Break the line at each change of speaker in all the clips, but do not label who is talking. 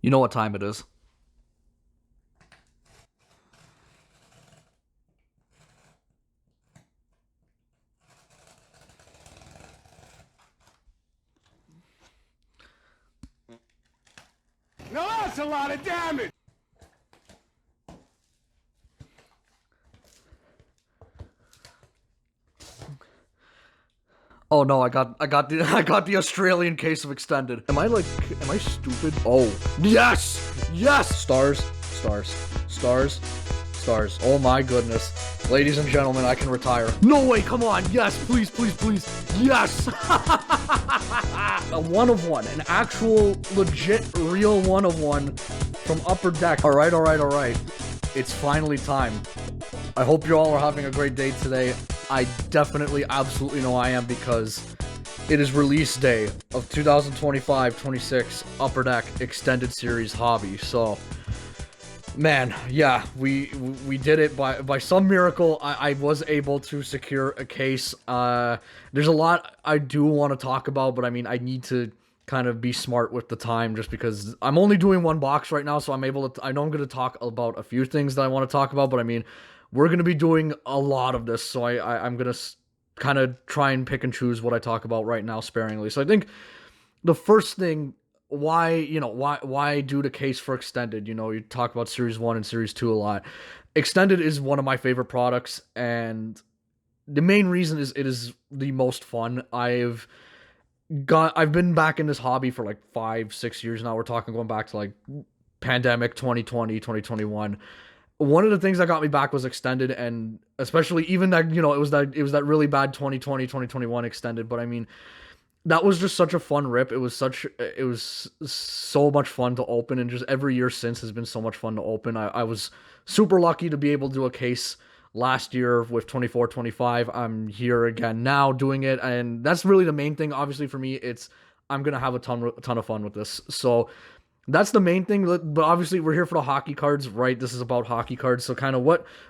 You know what time it is.
Now that's a lot of damage!
Oh no, I got the I got the Australian case of extended. Am I stupid? Oh. Yes! Yes! Stars, stars, stars, stars. Oh my goodness. Ladies and gentlemen, I can retire. No way, come on. Yes, please, please, please. Yes! A one of one. An actual, legit, real one of one from Upper Deck. Alright, alright, alright. It's finally time. I hope you all are having a great day today. I definitely, absolutely know I am, because it is release day of 2025-26 Upper Deck Extended Series Hobby. So, man, yeah, we did it by some miracle. I was able to secure a case. There's a lot I do want to talk about, but I mean, I need to kind of be smart with the time, just because I'm only doing one box right now, so I'm able to. I know I'm going to talk about a few things that I want to talk about, but I mean, we're going to be doing a lot of this, so I'm going to kind of try and pick and choose what I talk about right now sparingly. So I think the first thing, why do the case for extended? You talk about series 1 and series 2 a lot. Extended is one of my favorite products, and the main reason is it is the most fun. I've been back in this hobby for like 5-6 years now. We're talking going back to like pandemic 2020, 2021. One of the things that got me back was extended, and especially even that, it was that really bad 2020, 2021 extended. But I mean, that was just such a fun rip. It was so much fun to open, and just every year since has been so much fun to open. I was super lucky to be able to do a case last year with 24-25. I'm here again now doing it, and that's really the main thing. Obviously for me, it's I'm gonna have a ton of fun with this. So that's the main thing. But obviously we're here for the hockey cards, right? This is about hockey cards. So kind of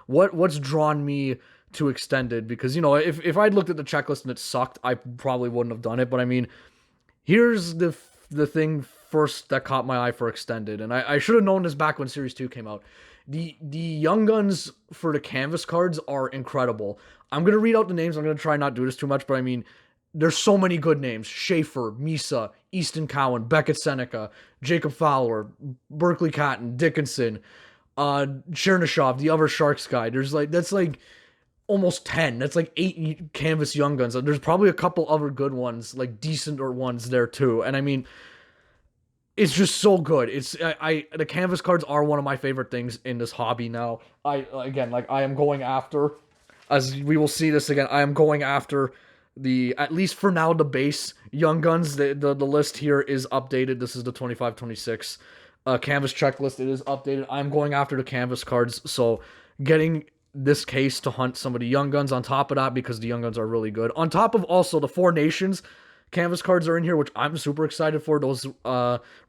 what's drawn me to extended, because if I'd looked at the checklist and it sucked, I probably wouldn't have done it. But I mean, here's the thing first that caught my eye for extended, and I should have known this back when Series 2 came out. The Young Guns for the canvas cards are incredible. I'm gonna read out the names. I'm gonna try not do this too much, but I mean, there's so many good names: Schaefer, Misa, Easton Cowan, Beckett Seneca, Jacob Fowler, Berkeley Catton, Dickinson, Chernyshov, the other Sharks guy. That's like almost 10. That's like 8 canvas Young Guns. There's probably a couple other good ones, like decent or ones there too. And I mean, it's just so good. The canvas cards are one of my favorite things in this hobby now. I am going after, as we will see this again, I am going after at least for now, the base Young Guns. The list here is updated. This is the 25-26 canvas checklist. It is updated. I'm going after the canvas cards, so getting this case to hunt some of the Young Guns on top of that, because the Young Guns are really good. On top of also the Four Nations canvas cards are in here, which I'm super excited for. Those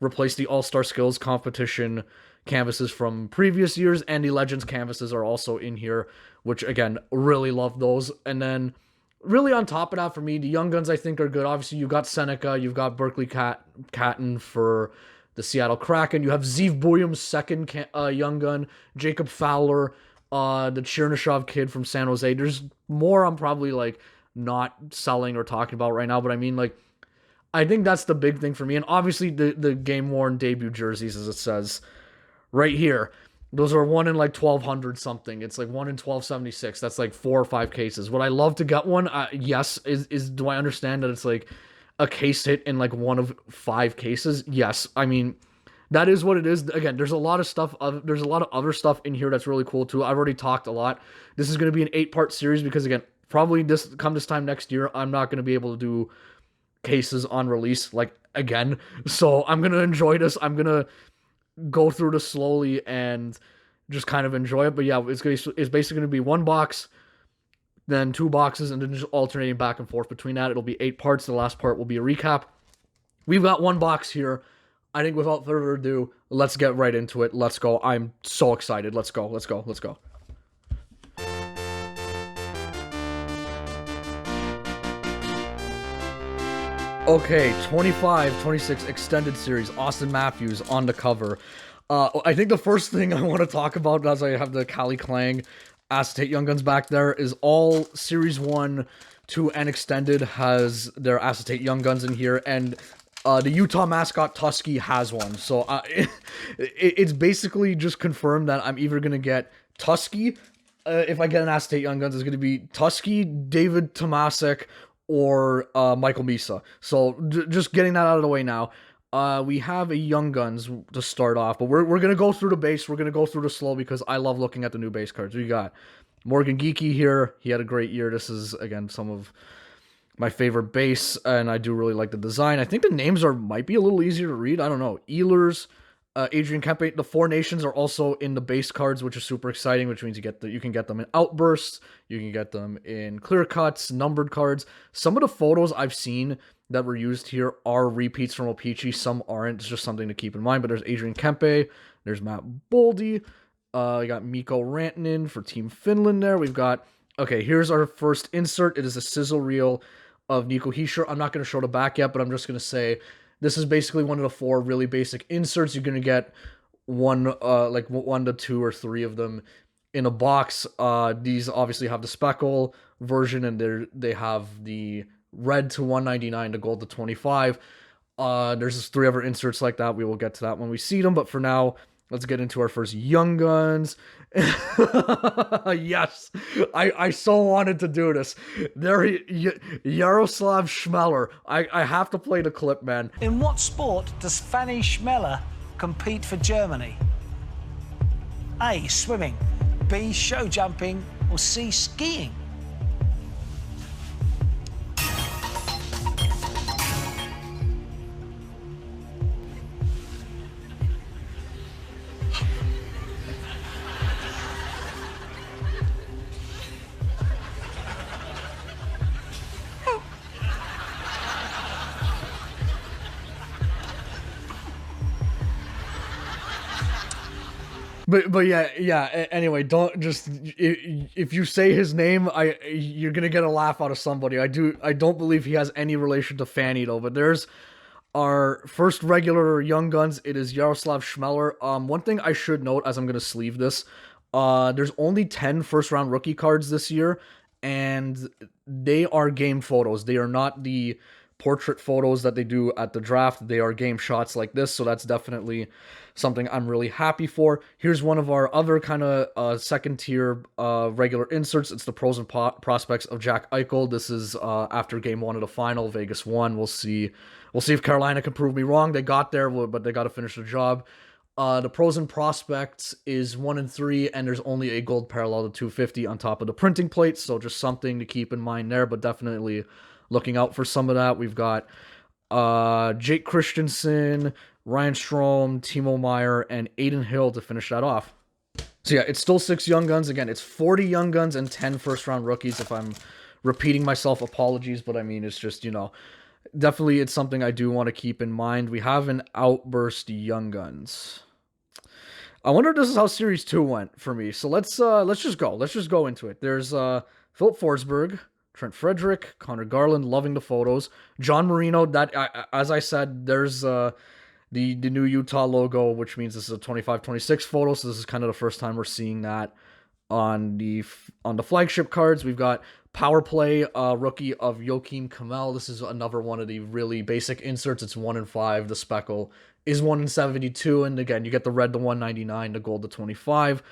replace the All-Star Skills competition canvases from previous years, and the Legends canvases are also in here, which again, really love those. And then really on top of that, for me, the Young Guns I think are good. Obviously, you've got Seneca, you've got Berkeley Catton for the Seattle Kraken. You have Zeev Buium's second Young Gun, Jacob Fowler, the Chernyshov kid from San Jose. There's more I'm probably like not selling or talking about right now, but I mean, like, I think that's the big thing for me. And obviously the game worn debut jerseys, as it says right here. Those are 1 in like 1,200 something. It's like 1 in 1,276. That's like 4 or 5 cases. Would I love to get one? Yes. Do I understand that it's like a case hit in like one of 5 cases? Yes. I mean, that is what it is. Again, there's a lot of stuff. There's a lot of other stuff in here that's really cool too. I've already talked a lot. This is going to be an 8-part series, because again, probably this time next year, I'm not going to be able to do cases on release like again. So I'm going to enjoy this. I'm going to go through this slowly and just kind of enjoy it. But yeah, it's basically going to be one box, then 2 boxes, and then just alternating back and forth between that. It'll be 8 parts. The last part will be a recap. We've got one box here. I think without further ado, let's get right into it. Let's go. I'm so excited. Let's go. Let's go. Let's go. Okay, 25, 26 extended series, Austin Matthews on the cover. I think the first thing I want to talk about as I have the Cali Clang acetate Young Guns back there is all series 1, 2, and extended has their acetate Young Guns in here, and the Utah mascot Tusky has one. So it's basically just confirmed that I'm either going to get Tusky, if I get an acetate Young Guns, it's going to be Tusky, David Tomasek, or Michael Misa. So just getting that out of the way now. We have a Young Guns to start off, but we're gonna go through the base. We're gonna go through the slow because I love looking at the new base cards. We got Morgan Geeky here. He had a great year. This is again some of my favorite base, and I do really like the design. I think the names might be a little easier to read. I don't know. Ehlers, Adrian Kempe. The Four Nations are also in the base cards, which is super exciting. Which means you can get them in outbursts, you can get them in clear cuts, numbered cards. Some of the photos I've seen that were used here are repeats from O-Pee-Chee. Some aren't. It's just something to keep in mind. But there's Adrian Kempe. There's Matt Boldy. We got Mikko Rantanen for Team Finland there. We've got... Okay, here's our first insert. It is a sizzle reel of Nico Hischier. I'm not going to show the back yet, but I'm just going to say this is basically one of the 4 really basic inserts. You're going to get one to 2 or 3 of them in a box. These obviously have the speckle version, and they have the red to 199 to gold to 25. There's just 3 other inserts like that. We will get to that when we see them, but for now, let's get into our first Young Guns. Yes, I so wanted to do this. There, Yaroslav Schmeller. I have to play the clip, man.
In what sport does Fanny Schmeller compete for Germany? A. Swimming, B. Show jumping, or C. Skiing?
But yeah. Anyway, don't just if you say his name, you're gonna get a laugh out of somebody. I don't believe he has any relation to Fanny though. But there's our first regular Young Guns. It is Yaroslav Schmeller. One thing I should note as I'm gonna sleeve this, there's only 10 first round rookie cards this year, and they are game photos. They are not the portrait photos that they do at the draft. They are game shots like this, so that's definitely something I'm really happy for. Here's one of our other kind of second tier regular inserts. It's the pros and prospects of Jack Eichel. This is after game 1 of the final. Vegas won. We'll see if Carolina can prove me wrong. They got there, but they got to finish the job. The pros and prospects is 1 and 3, and there's only a gold parallel to 250 on top of the printing plate, so just something to keep in mind there, but definitely looking out for some of that. We've got Jake Christensen, Ryan Strome, Timo Meier, and Aiden Hill to finish that off. So yeah, it's still 6 Young Guns. Again, it's 40 Young Guns and 10 first-round rookies. If I'm repeating myself, apologies, but I mean, it's just, definitely it's something I do want to keep in mind. We have an Outburst Young Guns. I wonder if this is how Series 2 went for me. So let's just go. Let's just go into it. There's Philip Forsberg, Trent Frederick, Connor Garland, loving the photos. John Marino, that as I said, there's the new Utah logo, which means this is a 25-26 photo, so this is kind of the first time we're seeing that on the flagship cards. We've got Power Play rookie of Joakim Kamel. This is another one of the really basic inserts. It's 1 in 5. The speckle is 1 in 72, and again, you get the red to 199, the gold to 25.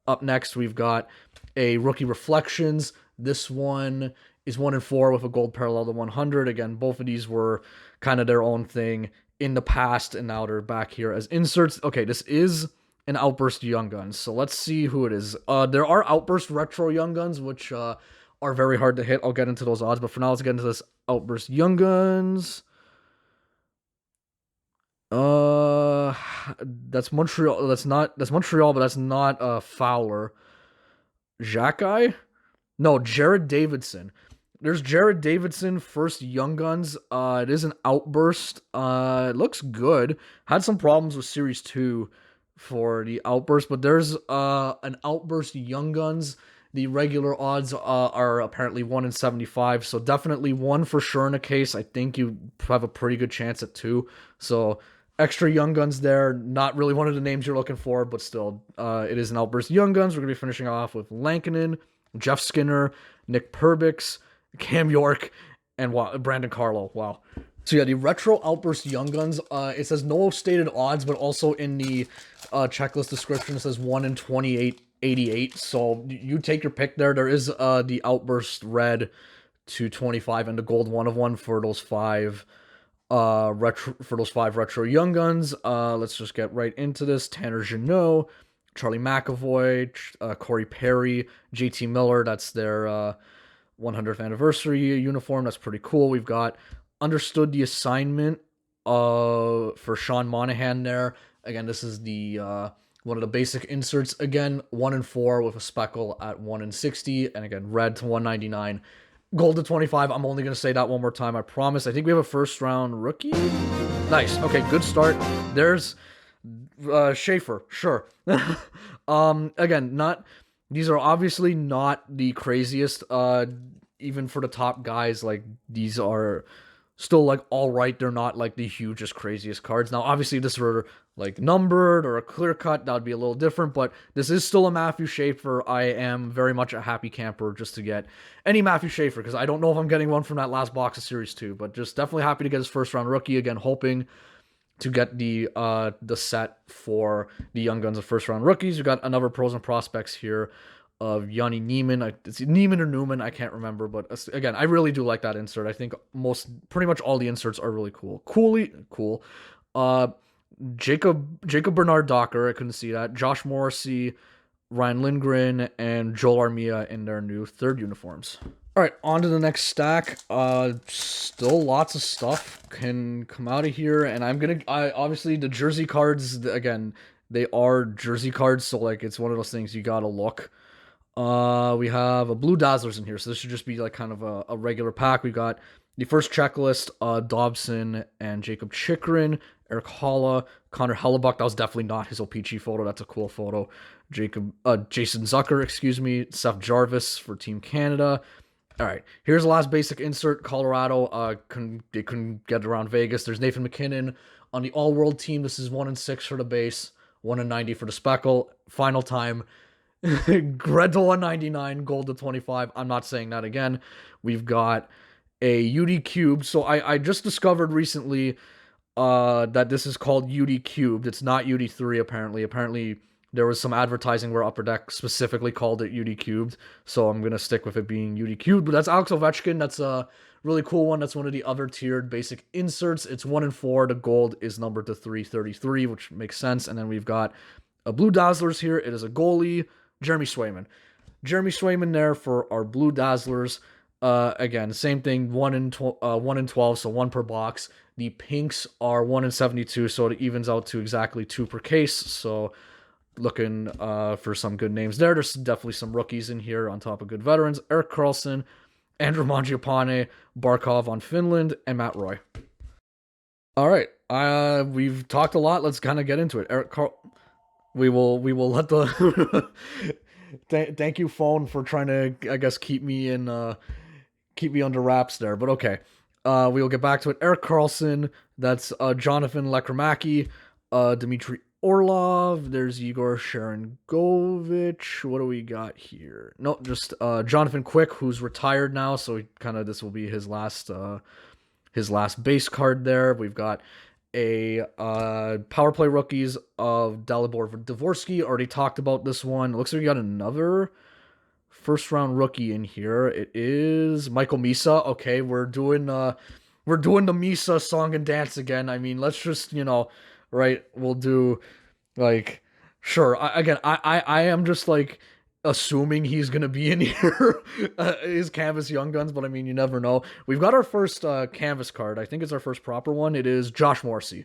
Up next, we've got a rookie Reflections. This one is 1 in 4 with a gold parallel to 100. Again, both of these were kind of their own thing in the past, and now they're back here as inserts. Okay, this is an Outburst Young Guns, so let's see who it is. There are Outburst Retro Young Guns, which are very hard to hit. I'll get into those odds, but for now, let's get into this Outburst Young Guns. That's Montreal. That's Montreal, but that's not Fowler. Xhekaj? No, Jared Davidson. There's Jared Davidson, first Young Guns. It is an Outburst. It looks good. Had some problems with Series 2 for the Outburst, but there's an Outburst Young Guns. The regular odds are apparently 1 in 75, so definitely 1 for sure in a case. I think you have a pretty good chance at 2. So extra Young Guns there. Not really one of the names you're looking for, but still, it is an Outburst Young Guns. We're going to be finishing off with Lankinen, Jeff Skinner, Nick Perbix, Cam York, and Brandon Carlo. Wow. So yeah, the Retro Outburst Young Guns, it says no stated odds, but also in the checklist description it says 1 in 2888. So you take your pick there. There is the Outburst Red to 25 and the Gold 1 of 1 for those 5 retro Young Guns. Let's just get right into this. Tanner Jeannot, Charlie McAvoy, Corey Perry, JT Miller. That's their 100th anniversary uniform. That's pretty cool. We've got Understood the Assignment for Sean Monahan there. Again, this is the one of the basic inserts. Again, 1 in 4 with a speckle at 1 in 60. And again, red to 199. Gold to 25. I'm only going to say that one more time, I promise. I think we have a first round rookie. Nice. Okay, good start. There's Schaefer. Sure. Again, these are obviously not the craziest. Even for the top guys, like, these are still, like, all right. They're not, like, the hugest, craziest cards. Now, obviously, if this were, like, numbered or a clear cut, that would be a little different, but this is still a Matthew Schaefer. I am very much a happy camper just to get any Matthew Schaefer, because I don't know if I'm getting one from that last box of Series 2, but just definitely happy to get his first-round rookie. Again, hoping to get the set for the Young Guns of first-round rookies. We've got another pros and prospects here of Yanni Neiman. It's Neiman or Newman, I can't remember, but again, I really do like that insert. I think pretty much all the inserts are really cool. Cool. Jacob Bernard Docker, I couldn't see that. Josh Morrissey, Ryan Lindgren, and Joel Armia in their new 3rd uniforms. All right, on to the next stack. Still lots of stuff can come out of here, and obviously the jersey cards, again, they are jersey cards, so like it's one of those things you gotta look. We have a Blue Dazzlers in here, so this should just be like kind of a regular pack. We've got the first checklist, Dobson and Jacob Chychrun, Eric Holla, Connor Hellebuck. That was definitely not his O-Pee-Chee photo. That's a cool photo. Jason Zucker, Seth Jarvis for Team Canada. All right, here's the last basic insert. Colorado, they couldn't get around Vegas. There's Nathan McKinnon on the all-world team. This is 1 in 6 for the base, 1 in 90 for the speckle. Final time. Red to 199, gold to 25. I'm not saying that again. We've got a UD Cubed. So I just discovered recently that this is called UD Cubed. It's not UD3 apparently. Apparently there was some advertising where Upper Deck specifically called it UD Cubed. So I'm going to stick with it being UD Cubed. But that's Alex Ovechkin. That's a really cool one. That's one of the other tiered basic inserts. It's 1 in 4. The gold is numbered to 333, which makes sense. And then we've got a Blue Dazzlers here. It is a goalie, Jeremy Swayman. Jeremy Swayman there for our Blue Dazzlers. Again, same thing, 1 in 12, so 1 per box. The pinks are 1 in 72, so it evens out to exactly 2 per case. So looking for some good names there. There's definitely some rookies in here on top of good veterans. Erik Karlsson, Andrew Mangiapane, Barkov on Finland, and Matt Roy. All right, we've talked a lot. Let's kind of get into it. We will let the thank you phone for trying to, I guess, keep me under wraps there, but okay. We will get back to it. Erik Karlsson, that's Jonathan Lekramaki, Dmitry Orlov, there's Igor Sharangovich. What do we got here? No, just Jonathan Quick, who's retired now, so this will be his last base card there. We've got a power play rookies of Dalibor Dvorsky. Already talked about this one. It looks like we got another first round rookie in here. It is Michael Misa. Okay, we're doing the Misa song and dance again. I mean, let's just, right, we'll do, like, sure. I am just, like, assuming he's going to be in here, his Canvas Young Guns, but I mean, you never know. We've got our first Canvas card. I think it's our first proper one. It is Josh Morrissey.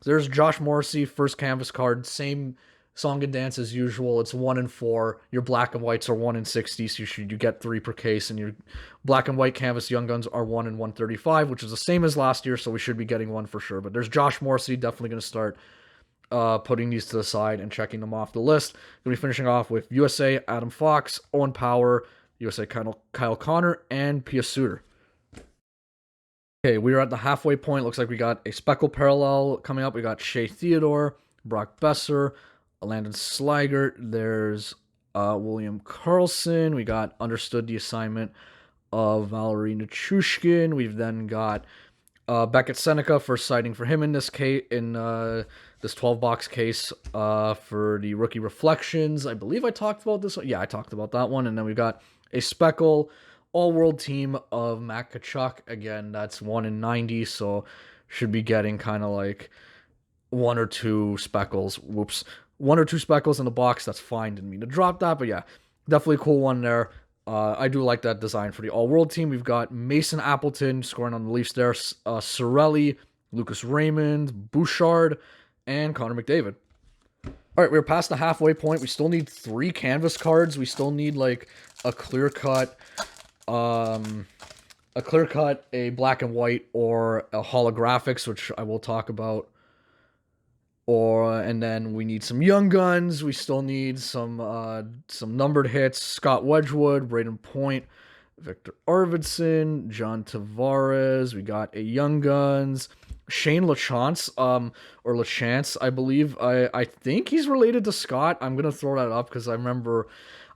There's Josh Morrissey, first Canvas card, same song and dance as usual. It's 1 in 4. Your black and whites are 1 in 60, so you get 3 per case, and your black and white Canvas Young Guns are 1 in 135, which is the same as last year, so we should be getting one for sure. But there's Josh Morrissey, definitely going to start putting these to the side and checking them off the list. Gonna be finishing off with USA, Adam Fox, Owen Power, USA Kyle Connor, and Pia Suter. Okay, we are at the halfway point. Looks like we got a Speckle parallel coming up. We got Shea Theodore, Brock Besser, Landon Sligert. There's William Carlson. We got Understood the Assignment of Valerie Nichushkin. We've then got Beckett Seneca, first sighting for him in this case, in this 12-box case for the Rookie Reflections. I believe I talked about this one. Yeah, I talked about that one. And then we've got a Speckle all-world team of Matt Tkachuk. Again, that's 1 in 90, so should be getting kind of like 1 or 2 speckles. Whoops. 1 or 2 speckles in the box. That's fine. Didn't mean to drop that, but yeah, definitely a cool one there. I do like that design for the all-world team. We've got Mason Appleton scoring on the Leafs there, Cirelli, Lucas Raymond, Bouchard, and Connor McDavid. All right, we're past the halfway point. We still need 3 canvas cards. We still need like a clear cut, a black and white, or a holographics, which I will talk about. And then we need some young guns. We still need some numbered hits. Scott Wedgwood, Braden Point, Victor Arvidsson, John Tavares. We got a young guns. Shane LaChance, or LaChance, I believe. I think he's related to Scott. I'm gonna throw that up because I remember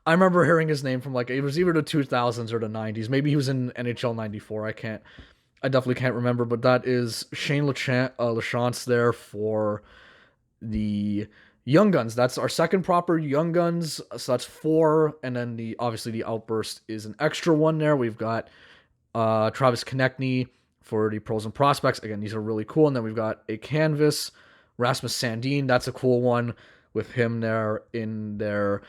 hearing his name from like, it was either the 2000s or the 90s. Maybe he was in NHL 94. I definitely can't remember. But that is Shane LaChance there for the young guns. That's our second proper young guns. So that's 4, and then obviously the outburst is an extra one there. We've got Travis Konechny for the pros and prospects. Again, these are really cool. And then we've got a canvas, Rasmus Sandin. That's a cool one with him there in their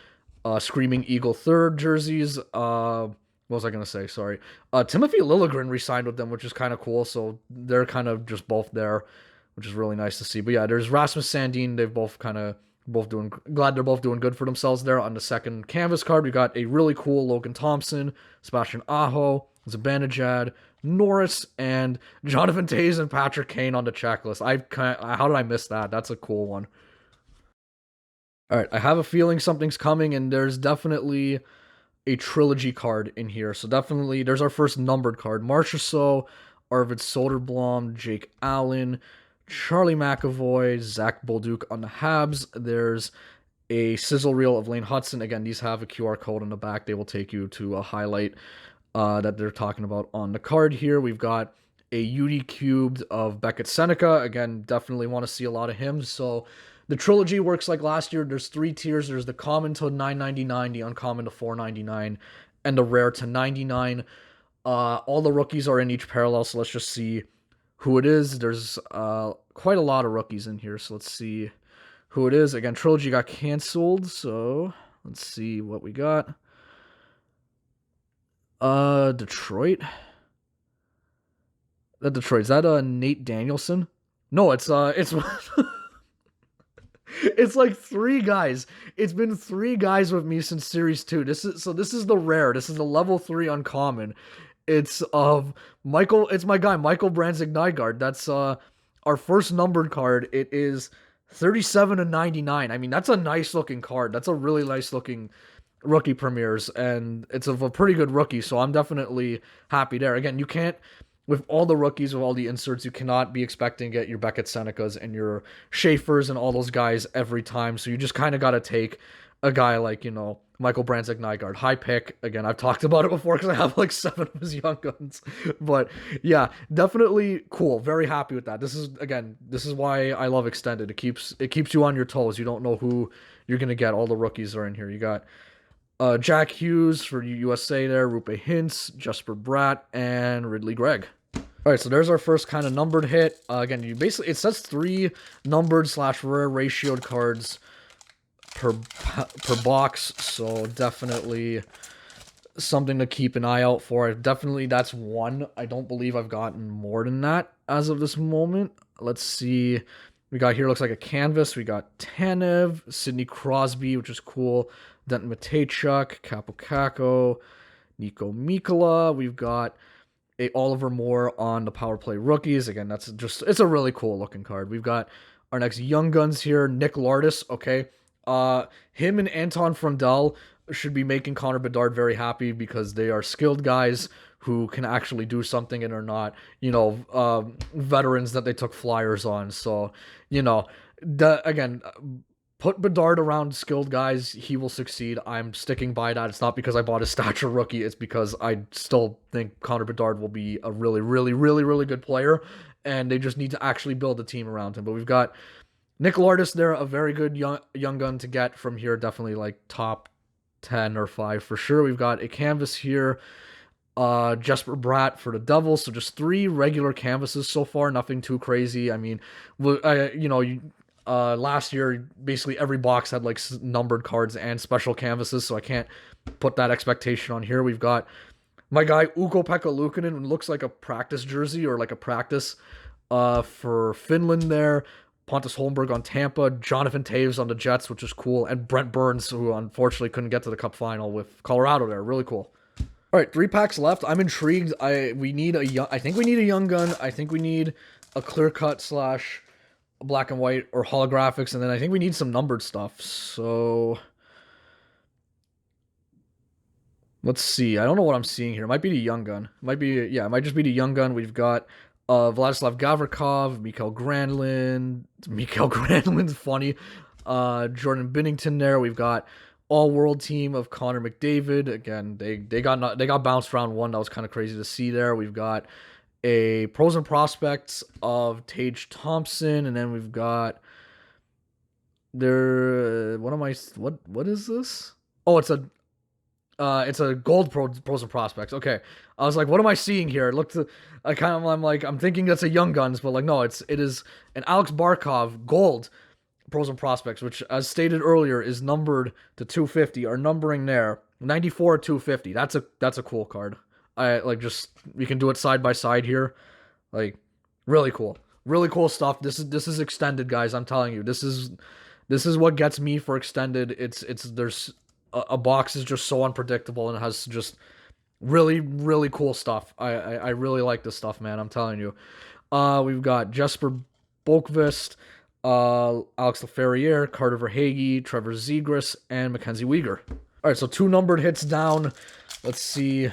Screaming Eagle third jerseys. What was I gonna say? Sorry. Timothy Liljegren re-signed with them, which is kind of cool. So they're kind of just both there, which is really nice to see. But yeah, there's Rasmus Sandin. They've both doing, glad they're both doing good for themselves there. On the second canvas card, we got a really cool Logan Thompson, Sebastian Aho, Zibanejad, Norris, and Jonathan Toews and Patrick Kane on the checklist. How did I miss that? That's a cool one. All right, I have a feeling something's coming, and there's definitely a trilogy card in here. So definitely, there's our first numbered card. Marchessault, Arvid Soderblom, Jake Allen, Charlie McAvoy, Zach Bolduc on the Habs. There's a sizzle reel of Lane Hudson. Again, these have a QR code on the back. They will take you to a highlight that they're talking about on the card here. We've got a UD cubed of Beckett Seneca. Again, definitely want to see a lot of him. So the trilogy works like last year. There's 3 tiers. There's the common to $9.99, the uncommon to $4.99, and the rare to $99. All the rookies are in each parallel, so let's just see who it is. There's quite a lot of rookies in here, so let's see who it is. Again, trilogy got canceled, so let's see what we got. Detroit. Detroit. Is that Nate Danielson? No, it's it's like 3 guys. It's been 3 guys with me since Series 2. This is the rare. This is the level 3 uncommon. It's it's my guy, Michael Branzig-Nygaard. That's our first numbered card. It is 37/99. I mean, that's a nice looking card. That's a really nice looking rookie premieres, and it's of a pretty good rookie, so I'm definitely happy there. Again, you can't, with all the rookies, with all the inserts, you cannot be expecting to get your Beckett Senecas and your Schaefers and all those guys every time, so you just kind of got to take a guy like, Michael Branzig-Nygaard. High pick. Again, I've talked about it before because I have like 7 of his young guns. But yeah, definitely cool. Very happy with that. This is why I love Extended. It keeps you on your toes. You don't know who you're going to get. All the rookies are in here. You got Jack Hughes for USA there, Rupe Hintz, Jesper Bratt, and Ridley Gregg. All right, so there's our first kind of numbered hit. Again, it says 3 numbered / rare ratioed cards per box, so definitely something to keep an eye out for. Definitely, that's 1. I don't believe I've gotten more than that as of this moment. Let's see. We got here, looks like a canvas. We got Tanev, Sidney Crosby, which is cool. Denton Mateychuk, Capo Caco, Nico Mikkola. We've got a Oliver Moore on the power play rookies. Again, it's a really cool looking card. We've got Our next young guns here, Nick Lardis. Okay, him and Anton Frundell should be making Connor Bedard very happy because they are skilled guys who can actually do something and are not, veterans that they took flyers on. So, again, put Bedard around skilled guys, he will succeed. I'm sticking by that. It's not because I bought a stature rookie. It's because I still think Connor Bedard will be a really, really, really, really good player, and they just need to actually build a team around him. But we've got Nick Lardis there, a very good young gun to get from here. Definitely like top 10 or 5 for sure. We've got a canvas here. Jesper Bratt for the Devils. So just 3 regular canvases so far. Nothing too crazy. I mean, last year basically every box had like numbered cards and special canvases, so I can't put that expectation on here. We've got my guy Ukko-Pekka Luukkonen, looks like a practice jersey or like a practice for Finland there. Pontus Holmberg on Tampa, Jonathan Taves on the Jets, which is cool, and Brent Burns, who unfortunately couldn't get to the Cup final with Colorado there. Really cool. All right, 3 packs left. I'm intrigued. I think we need a young gun. I think we need a clear cut / black and white or holographics, and then I think we need some numbered stuff. So let's see. I don't know what I'm seeing here. It might be the young gun. It might just be the young gun. We've got Vladislav Gavrikov, Mikael Granlund. Mikael Granlund's funny. Jordan Binnington there. We've got all-world team of Connor McDavid. Again, they got bounced round 1. That was kind of crazy to see there. We've got a pros and prospects of Tage Thompson, and then we've got what is this? Oh, it's a gold pros and prospects. Okay, I was like, what am I seeing here? It looked, I'm thinking that's a Young Guns, but like no, it is an Alex Barkov gold pros and prospects, which as stated earlier is numbered to 250. Our numbering there 94 250. That's a cool card. We can do it side by side here, like really cool stuff. This is extended, guys. I'm telling you, this is what gets me for extended. There's a box is just so unpredictable and it has just really cool stuff. I really like this stuff, man. I'm telling you. We've got Jesper Boqvist, Alex Laferriere, Carter Verhaeghe, Trevor Zegras, and Mackenzie Weegar. All right, so 2 numbered hits down. Let's see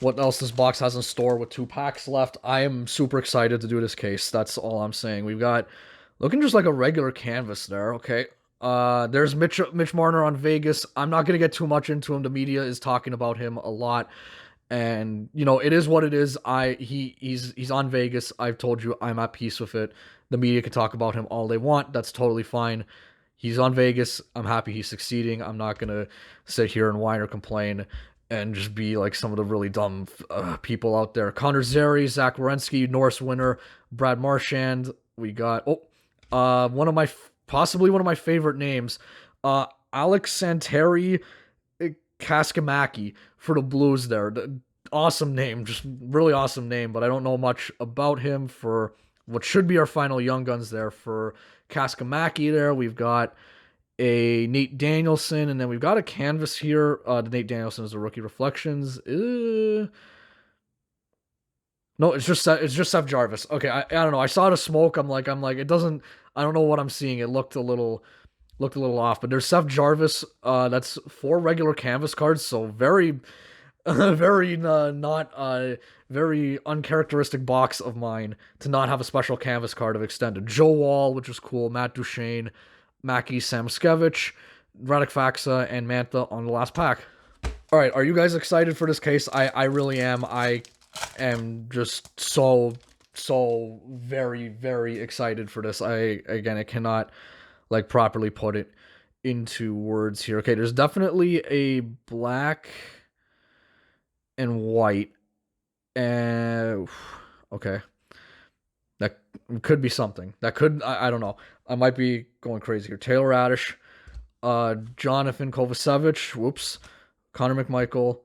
what else this box has in store with 2 packs left. I am super excited to do this case. That's all I'm saying. We've got looking just like a regular canvas there. Okay. There's Mitch Marner on Vegas. I'm not going to get too much into him. The media is talking about him a lot. And, it is what it is. He's on Vegas. I've told you I'm at peace with it. The media can talk about him all they want. That's totally fine. He's on Vegas. I'm happy he's succeeding. I'm not going to sit here and whine or complain and just be like some of the really dumb people out there. Connor Zary, Zach Werenski, Norris winner, Brad Marchand. We got possibly one of my favorite names, Alex Santeri Kaskamaki for the Blues there. Awesome name, just really awesome name, but I don't know much about him for what should be our final Young Guns there. For Kaskamaki there, we've got a Nate Danielson, and then we've got a canvas here. The Nate Danielson is the rookie reflections. No, it's just Seth Jarvis. Okay, I don't know. I saw the smoke. I'm like it doesn't. I don't know what I'm seeing. It looked a little off. But there's Seth Jarvis. That's 4 regular canvas cards. So very, very very uncharacteristic box of mine to not have a special canvas card of extended. Joe Wall, which is cool. Matt Duchene, Mackie Samoskevich, Radek Faksa, and Mantha on the last pack. All right, are you guys excited for this case? I really am. I am just so very, very excited for this. I cannot like properly put it into words here. Okay, there's definitely a black and white, and okay, that could be something. That could, I don't know. I might be going crazy here. Taylor Radish, Jonathan Kovacevic, whoops, Connor McMichael,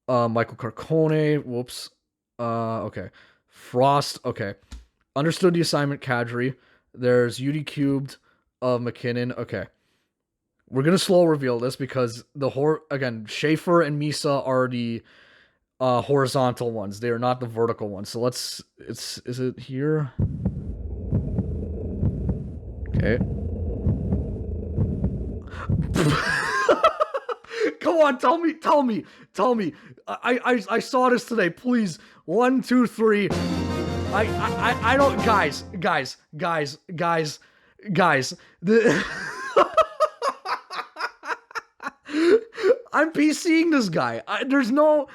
Michael Carcone, whoops, okay, Frost, okay, understood the assignment. Kadri, there's UD cubed of McKinnon. Okay, we're gonna slow reveal this because again, Schaefer and Misa are the horizontal ones. They are not the vertical ones. So is it here? Okay. Come on, tell me. I saw this today. Please. 1, 2, 3. I don't, guys. I'm PCing this guy. There's no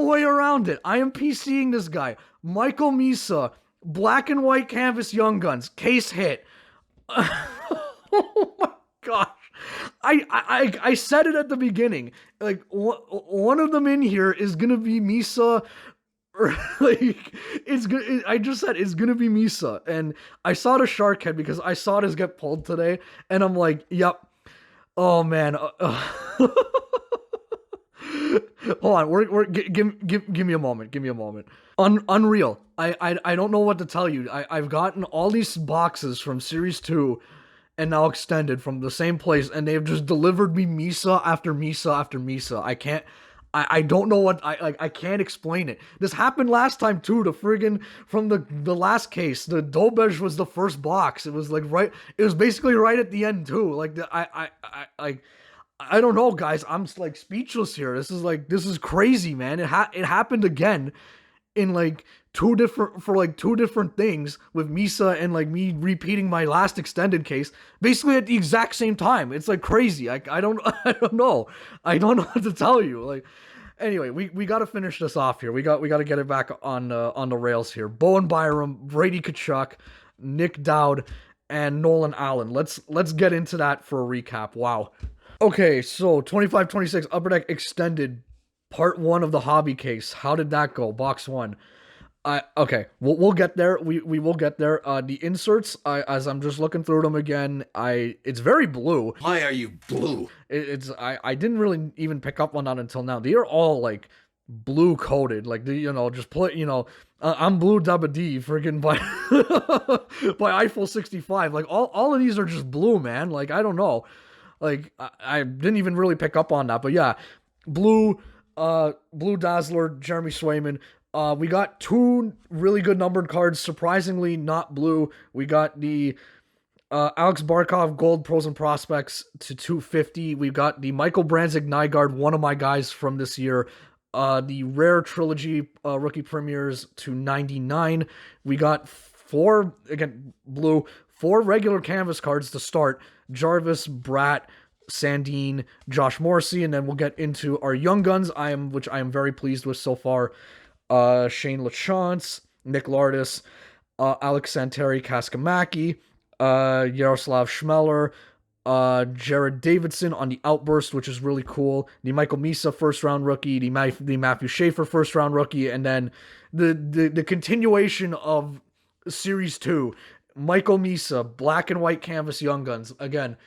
way around it. I am PCing this guy. Michael Misa, black and white canvas Young Guns, case hit. Oh my gosh. I said it at the beginning. Like, one of them in here is gonna be Misa. Or, like, it's good. I just said it's gonna be Misa, and I saw the shark head because I saw this get pulled today, and I'm like, yep. Oh man. Hold on. Give me a moment. Unreal. I don't know what to tell you. I've gotten all these boxes from Series 2 and now Extended from the same place, and they've just delivered me Misa after Misa after Misa. I don't know what I can't explain it. This happened last time too. The friggin' from the last case, the Dobej was the first box. It was like it was basically right at the end too. Like I don't know, guys. I'm like speechless here. This is crazy, man. It happened again in like two different things with Misa and like me repeating my last Extended case basically at the exact same time. It's like crazy. I don't know. I don't know what to tell you. Like, anyway, we got to finish this off here. We got to get it back on the rails here. Bowen Byram, Brady Tkachuk, Nick Dowd, and Nolan Allen. Let's get into that for a recap. Wow. Okay, so 25-26 Upper Deck Extended Part 1 of the hobby case. How did that go? Box 1. Okay, we'll get there. We will get there. The inserts, as I'm just looking through them again, it's very blue.
Why are you blue?
I didn't really even pick up on that until now. They are all like blue coated, like just put I'm blue Dabba D friggin' by Eiffel 65. Like all of these are just blue, man. Like I don't know. Like I didn't even really pick up on that, but yeah, blue Dazzler, Jeremy Swayman. We got 2 really good numbered cards, surprisingly not blue. We got the Alex Barkov Gold Pros and Prospects to 250. We got the Michael Branzig Nygaard, one of my guys from this year. The Rare Trilogy Rookie Premieres to 99. We got 4, again, blue, 4 regular canvas cards to start. Jarvis, Bratt, Sandine, Josh Morrissey, and then we'll get into our Young Guns, which I am very pleased with so far. Shane Lachance, Nick Lardis, Alex Santeri Kaskamaki, Yaroslav Schmeller, Jared Davidson on the Outburst, which is really cool. The Michael Misa first round rookie, the Matthew Schaefer first round rookie, and then the continuation of Series 2, Michael Misa, black and white canvas Young Guns. Again,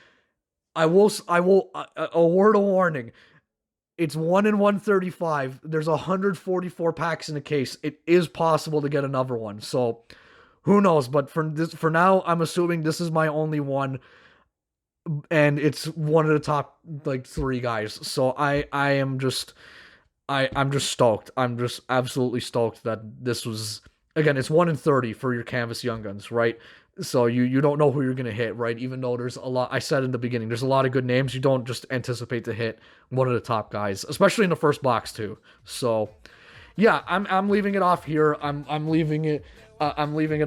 I will a word of warning. It's 1 in 135. There's 144 packs in the case. It is possible to get another one. So who knows? But for now, I'm assuming this is my only one, and it's one of the top like 3 guys. So I'm just stoked. I'm just absolutely stoked that this was, again, it's 1 in 30 for your canvas Young Guns, right? So you don't know who you're gonna hit, right? Even though there's a lot, I said in the beginning, there's a lot of good names. You don't just anticipate to hit one of the top guys, especially in the first box too. So yeah, I'm leaving it off here. I'm leaving it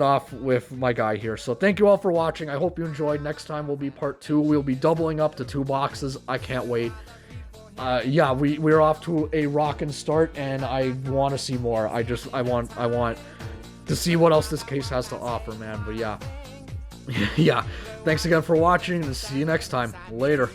off with my guy here. So thank you all for watching. I hope you enjoyed. Next time will be part 2. We'll be doubling up to 2 boxes. I can't wait. Yeah, we're off to a rockin' start, and I want to see more. I want to see what else this case has to offer, man. But yeah. Yeah. Thanks again for watching, and see you next time. Later.